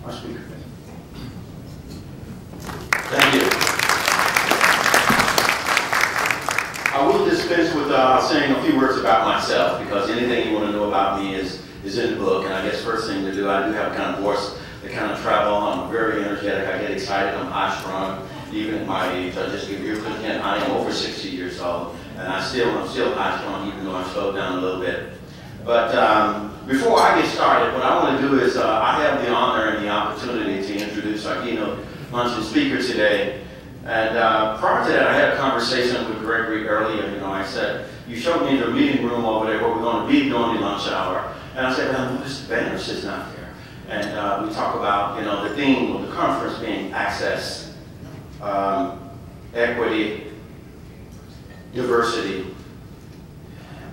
our speaker. Thank you. I will dispense with saying a few words about myself, because anything you want to know about me is in the book. And I guess first thing to do, I do have a kind of voice that kind of travel. I'm very energetic. I get excited. I'm high strung, even at my age. I just give you a quick hint. I am over 60 years old, and I'm still high strung, even though I'm slowed down a little bit. But before I get started, what I want to do is I have the honor and the opportunity to introduce our keynote luncheon speaker today. And prior to that, I had a conversation with Gregory earlier. You know, I said, you showed me the meeting room over there where we're going to be during the lunch hour. And I said, well, this banner sitting out there. And we talk about, you know, the theme of the conference being access, equity, diversity.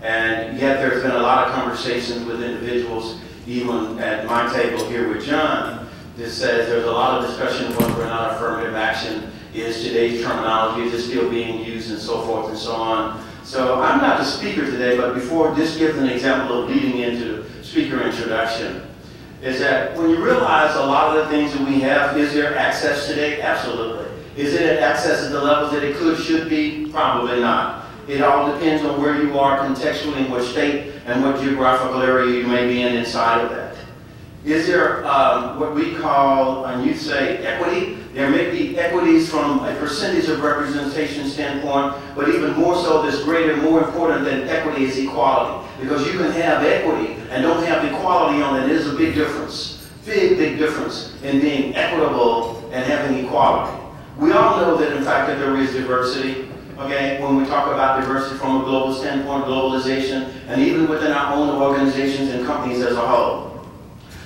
And yet there's been a lot of conversations with individuals, even at my table here with John, that says there's a lot of discussion of whether or not affirmative action is today's terminology, is it still being used, and so forth and so on. So I'm not the speaker today, but before this gives an example of leading into speaker introduction, is that when you realize a lot of the things that we have, is there access today? Absolutely. Is it access at the levels that it could, should be? Probably not. It all depends on where you are contextually, in what state and what geographical area you may be in inside of that. Is there what we call, and you say equity? There may be equities from a percentage of representation standpoint, but even more so, this greater, more important than equity is equality. Because you can have equity and don't have equality on it. There's a big difference, big difference in being equitable and having equality. We all know that, in fact, that there is diversity. Okay, when we talk about diversity from a global standpoint, globalization, and even within our own organizations and companies as a whole.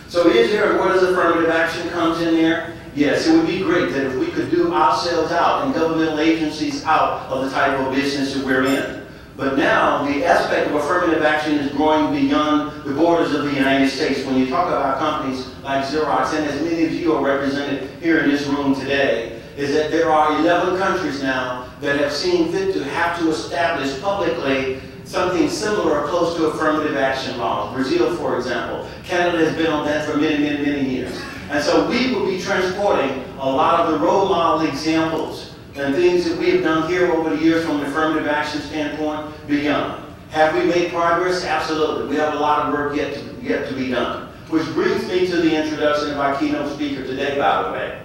So is there, where does affirmative action comes in there? Yes, it would be great that if we could do ourselves out and governmental agencies out of the type of business that we're in. But now, the aspect of affirmative action is growing beyond the borders of the United States. When you talk about companies like Xerox, and as many of you are represented here in this room today, is that there are 11 countries now that have seen fit to have to establish publicly something similar or close to affirmative action laws. Brazil, for example. Canada has been on that for many years. And so we will be transporting a lot of the role model examples and things that we have done here over the years from an affirmative action standpoint beyond. Have we made progress? Absolutely. We have a lot of work yet to be done. Which brings me to the introduction of our keynote speaker today, by the way.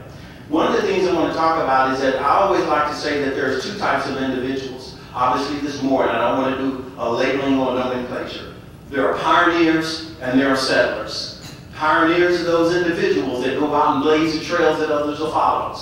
One of the things I want to talk about is that I always like to say that there's two types of individuals. Obviously there's more, and I don't want to do a labeling or nomenclature. There are pioneers and there are settlers. Pioneers are those individuals that go out and blaze the trails that others will follow.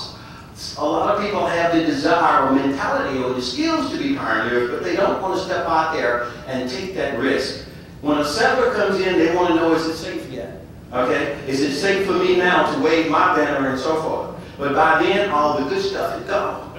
A lot of people have the desire or mentality or the skills to be pioneers, but they don't want to step out there and take that risk. When a settler comes in, they want to know, is it safe yet? Okay? Is it safe for me now to wave my banner and so forth? But by then, all the good stuff is gone.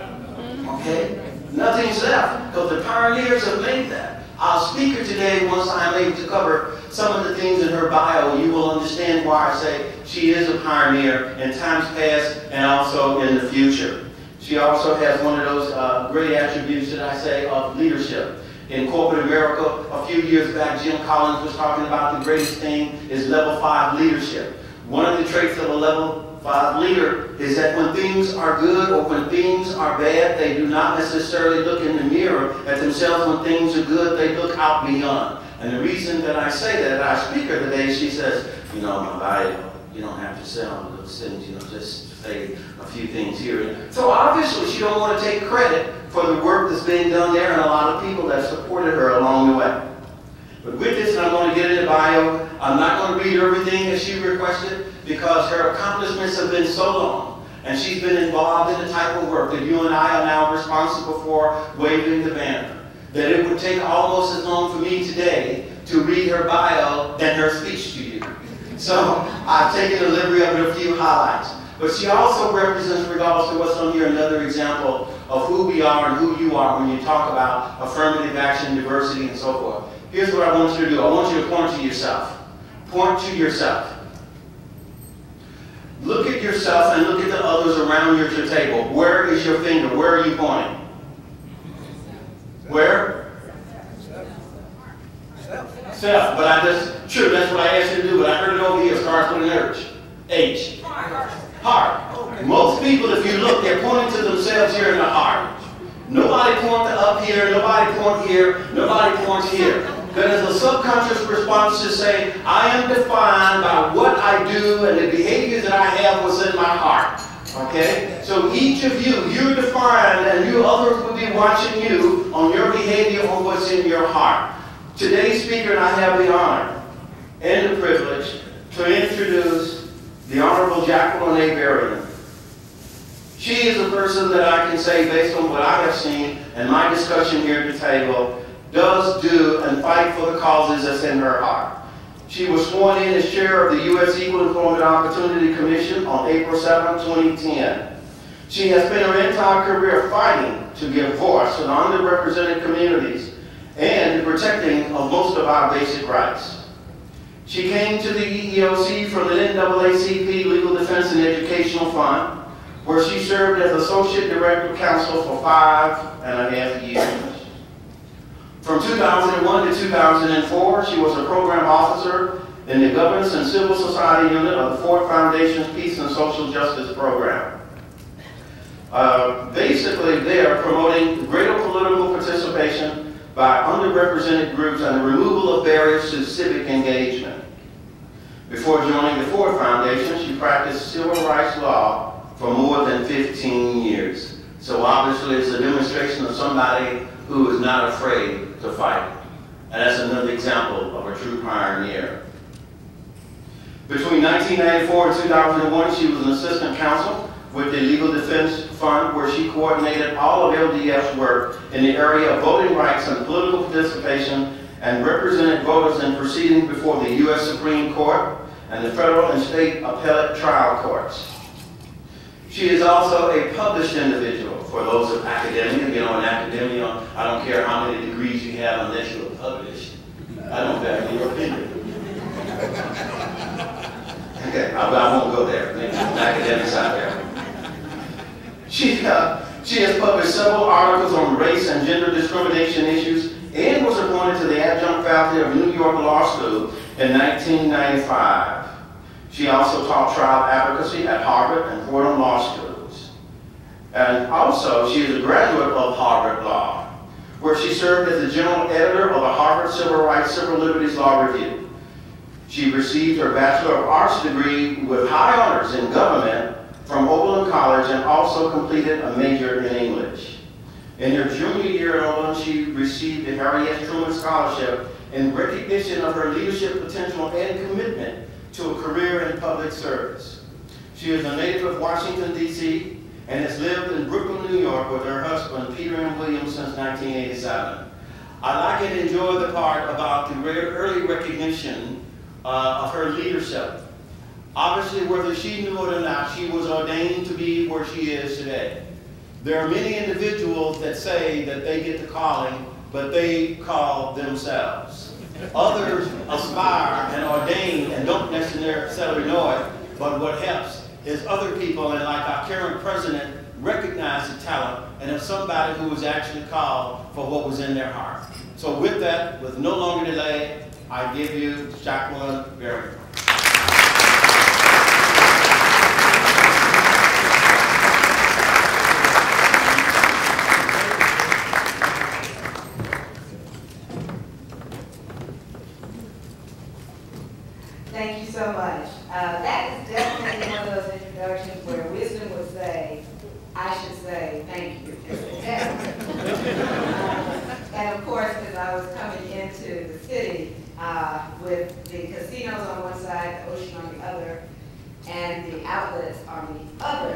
Okay? Nothing's left, because the pioneers have made that. Our speaker today, once I'm able to cover some of the things in her bio, you will understand why I say she is a pioneer in times past and also in the future. She also has one of those great attributes that I say of leadership. In corporate America, a few years back, Jim Collins was talking about the greatest thing is level 5 leadership. One of the traits of a level 5 leader is that when things are good or when things are bad, they do not necessarily look in the mirror at themselves. When things are good, they look out beyond. And the reason that I say that, our speaker today, she says, you know, my bio, you don't have to say all those things, you know, just say a few things here. So obviously she don't want to take credit for the work that's being done there and a lot of people that supported her along the way. But with this, I'm going to get into bio. I'm not going to read everything that she requested because her accomplishments have been so long. And she's been involved in the type of work that you and I are now responsible for waving the banner. That it would take almost as long for me today to read her bio than her speech to you. So I've taken the liberty of a few highlights. But she also represents, regardless of what's on here, another example of who we are and who you are when you talk about affirmative action, diversity, and so forth. Here's what I want you to do. I want you to point to yourself. Point to yourself. Look at yourself and look at the others around you at your table. Where is your finger? Where are you pointing? Where? Self. But true, that's what I asked you to do, but I heard it over here. It starts with an urge. H. Heart. Most people, if you look, they're pointing to themselves here in the heart. Nobody points up here, nobody points here, nobody points here. That is a subconscious response to say, I am defined by what I do and the behaviors that I have within my heart. Okay? So each of you, you're defined, and you others will be watching you on your behavior on what's in your heart. Today's speaker, and I have the honor and the privilege to introduce the Honorable Jacqueline A. Berrien. She is a person that I can say, based on what I have seen and my discussion here at the table, does do and fight for the causes that's in her heart. She was sworn in as chair of the U.S. Equal Employment Opportunity Commission on April 7, 2010. She has spent her entire career fighting to give voice to the underrepresented communities and the protecting of most of our basic rights. She came to the EEOC from the NAACP Legal Defense and Educational Fund, where she served as Associate Director Counsel for 5.5 years. From 2001 to 2004, she was a program officer in the Governance and Civil Society Unit of the Ford Foundation's Peace and Social Justice Program. Basically, they are promoting greater political participation by underrepresented groups and the removal of barriers to civic engagement. Before joining the Ford Foundation, she practiced civil rights law for more than 15 years. So obviously it's a demonstration of somebody who is not afraid to fight. And that's another example of a true pioneer. Between 1994 and 2001, she was an assistant counsel with the Legal Defense Fund, where she coordinated all of LDF's work in the area of voting rights and political participation, and represented voters in proceedings before the U.S. Supreme Court and the federal and state appellate trial courts. She is also a published individual. For those of academia, you know, in academia, I don't care how many degrees you have unless you're published. I don't value your opinion. Okay, I won't go there. Maybe some academics out there. She has published several articles on race and gender discrimination issues and was appointed to the adjunct faculty of New York Law School in 1995. She also taught trial advocacy at Harvard and Fordham Law Schools. And also, she is a graduate of Harvard Law, where she served as the general editor of the Harvard Civil Rights, Civil Liberties Law Review. She received her Bachelor of Arts degree with high honors in government from Oberlin College and also completed a major in English. In her junior year at Oberlin, she received the Harry S. Truman Scholarship in recognition of her leadership potential and commitment to a career in public service. She is a native of Washington, D.C., and has lived in Brooklyn, New York with her husband, Peter M. Williams, since 1987. I like and enjoy the part about the early recognition of her leadership. Obviously, whether she knew it or not, she was ordained to be where she is today. There are many individuals that say that they get the calling, but they call themselves. Others aspire and ordain and don't necessarily know it, but what helps is other people, and like our current president, recognize the talent and of somebody who was actually called for what was in their heart. So with that, with no longer delay, I give you Jacqueline Berrien. Thank you so much. That is definitely one of those introductions where wisdom would say, I should say thank you. And of course, as I was coming into the city with the casinos on one side, the ocean on the other, and the outlets on the other,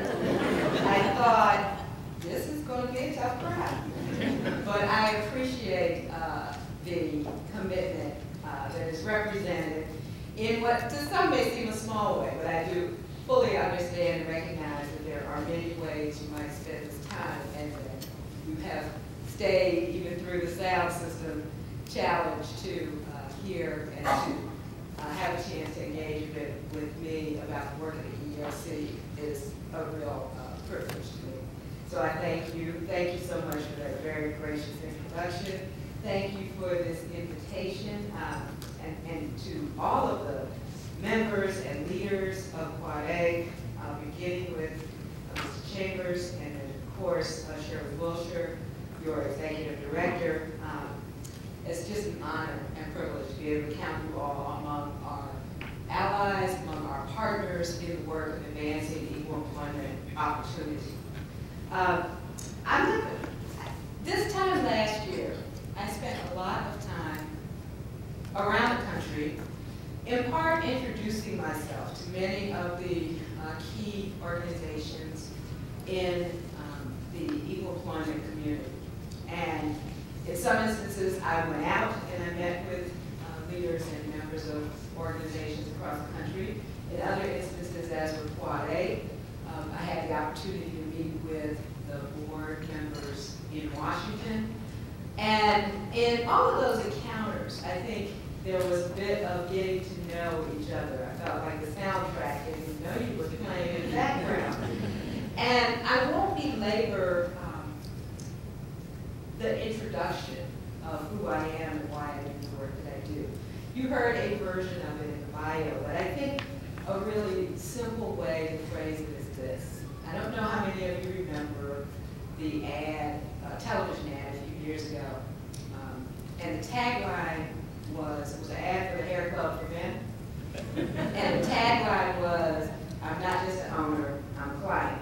I thought, this is going to be a tough crowd. But I appreciate the commitment that is represented in what to some may seem a small way, but I do fully understand and recognize that there are many ways you might spend this time, and that you have stayed even through the sound system challenge to hear and to have a chance to engage a bit with me about the work of the EEOC is a real privilege to me. So I thank you. Thank you so much for that very gracious introduction. Thank you for this invitation, and to all of the members and leaders leaders of Quad A, beginning with Mr. Chambers, and then of course Shirley Wilshire, your executive director. It's just an honor and privilege to be able to count you all among our allies, among our partners in the work of advancing equal employment opportunity. This time last year, I spent a lot of time around the country, in part introducing myself to many of the key organizations in the equal employment community. And in some instances, I went out and I met with leaders and members of organizations across the country. In other instances, as with Quad A, I had the opportunity to meet with the board members in Washington. And in all of those encounters, I think there was a bit of getting to know each other. I felt like the soundtrack, and you know you were playing in the background. And I won't belabor the introduction of who I am and why I do the work that I do. You heard a version of it in the bio, but I think a really simple way to phrase it is this. I don't know how many of you remember the ad, television ad a few years ago. And the tagline was, it was an ad for the hair club for men. And the tagline was, I'm not just an owner, I'm a client.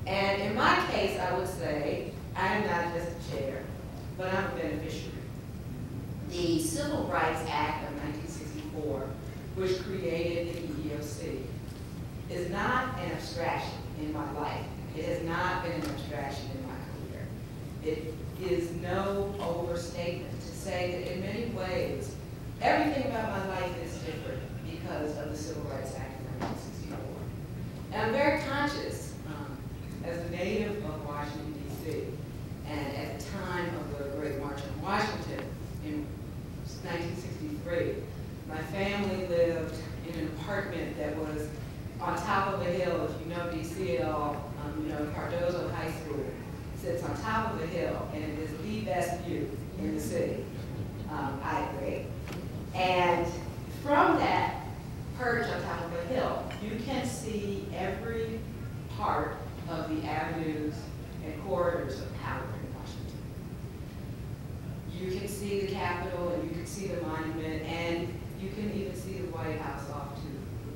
And in my case, I would say, I am not just a chair, but I'm a beneficiary. The Civil Rights Act of 1964, which created the EEOC, is not an abstraction in my life. It has not been an abstraction in my career. It is no overstatement to say that in many ways, everything about my life is different because of the Civil Rights Act of 1964. And I'm very conscious, as a native of Washington, D.C., and at the time of the Great March on Washington in 1963, my family lived in an apartment that was on top of a hill. If you know D.C. at all, you know Cardozo High School sits on top of a hill, and it is the best view in the city, I agree. And from that perch on top of a hill, you can see every part of the avenues and corridors of power in Washington. You can see the Capitol, and you can see the monument, and you can even see the White House off to the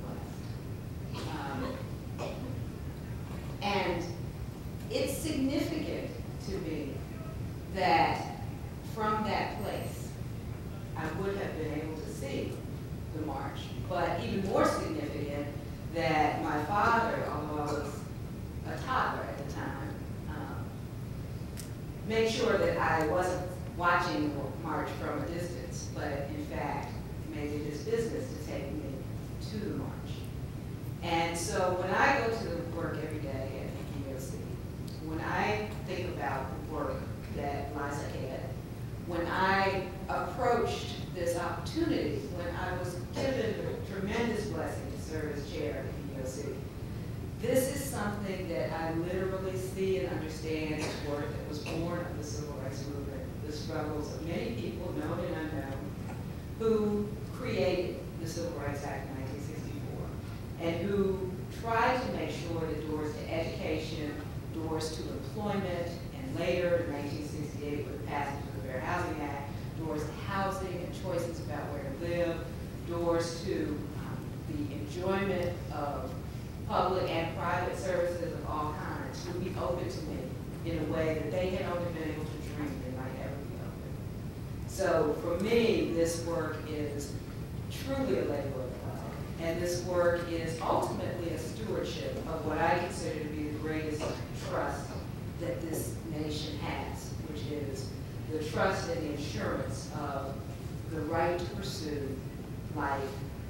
west. And it's significant to me that from that place, I would have been able to see the march, but even more significant that my father, although I was a toddler at the time, made sure that I wasn't watching the march from a distance, but in fact made it his business to take me to the march. And so when I go to work every day at the EEOC, when I think about the work that lies ahead, when I approached this opportunity, when I was given the tremendous blessing to serve as chair of the EEOC, this is something that I literally see and understand as work that was born of the civil rights movement, the struggles of many people, known and unknown, who created the Civil Rights Act of 1964, and who tried to make sure that doors to education, doors to employment, and later in 1968 with the passage of the Fair Housing Act, doors to housing and choices about where to live, doors to the enjoyment of public and private services of all kinds would be open to me in a way that they had only been able to dream they might ever be open. So for me, this work is truly a labor of love, and this work is ultimately a stewardship of what I consider to be the greatest trust that this nation has, which is the trust and the assurance of the right to pursue life,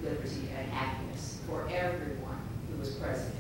liberty, and happiness for everyone who is present